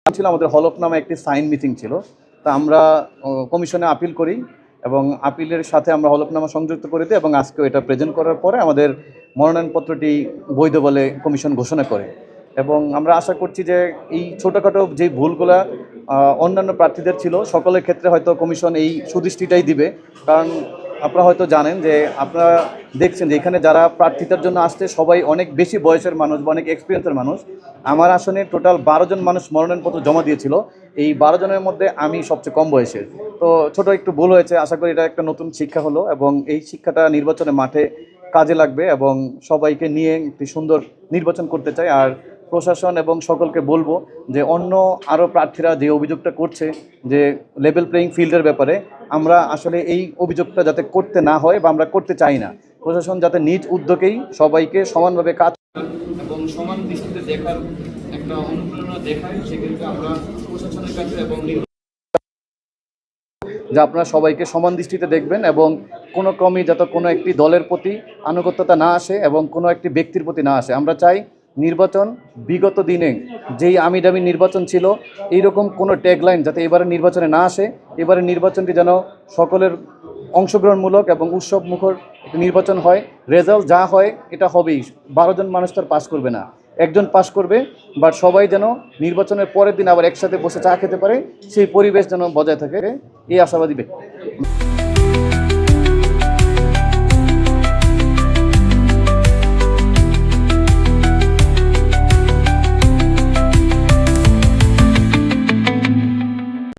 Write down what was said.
ছিল আমাদের হলফনামা একটি সাইন মিটিং ছিল। তা আমরা কমিশনে আপিল করি এবং আপিলের সাথে আমরা হলফনামা সংযুক্ত করে দিই এবং আজকেও এটা প্রেজেন্ট করার পরে আমাদের মনোনয়নপত্রটি বৈধ বলে কমিশন ঘোষণা করে। এবং আমরা আশা করছি যে এই ছোটোখাটো যে ভুলগুলা অন্যান্য প্রার্থীদের ছিল সকলের ক্ষেত্রে হয়তো কমিশন এই সুদৃষ্টিটাই দিবে। কারণ আপনারা হয়তো জানেন যে আপনারা দেখছেন যে এখানে যারা প্রার্থিতার জন্য আসছে সবাই অনেক বেশি বয়সের মানুষ বা অনেক এক্সপিরিয়েন্সের মানুষ। আমার আসনে টোটাল 12 জন মানুষ মনোনয়নপত্র জমা দিয়েছিল। এই 12 জনের মধ্যে আমি সবচেয়ে কম বয়সের। তো ছোট একটু ভুল হয়েছে, আশা করি এটা একটা নতুন শিক্ষা হলো এবং এই শিক্ষাটা নির্বাচনে মাঠে কাজে লাগবে এবং সবাইকে নিয়ে একটি সুন্দর নির্বাচন করতে চাই। আর প্রশাসন এবং সকলকে বলবো যে অন্য আরও প্রার্থীরা যে অভিযোগটা করছে যে লেভেল প্লেয়িং ফিল্ডের ব্যাপারে, আমরা আসলে এই অভিযোগটা যাতে করতে না হয় বা আমরা করতে চাই না। প্রশাসন যাতে নিজ উদ্যোগেই সবাইকে সমানভাবে কাজ এবং সমান দৃষ্টিতে দেখার একটা অনুপ্রেরণা দেখায়, সেক্ষেত্রে আমরা প্রশাসনের কাছে এবং যে আপনারা সবাইকে সমান দৃষ্টিতে দেখবেন এবং কোনো ক্রমেই যাতে কোনো একটি দলের প্রতি আনুগত্যতা না আসে এবং কোনো একটি ব্যক্তির প্রতি না আসে। আমরা চাই নির্বাচন বিগত দিনে যেই আমিদামি নির্বাচন ছিল এইরকম কোনো ট্যাগলাইন যাতে এবারে নির্বাচনে না আসে। এবারে নির্বাচনটি যেন সকলের অংশগ্রহণমূলক এবং উৎসব মুখর নির্বাচন হয়। রেজাল্ট যা হয় এটা হবেই, 12 জন মানুষ তার পাস করবে না, একজন পাস করবে। বাট সবাই যেন নির্বাচনের পরের দিন আবার একসাথে বসে চা খেতে পারে, সেই পরিবেশ যেন বজায় থাকে, এই আশাবাদী ব্যক্তি।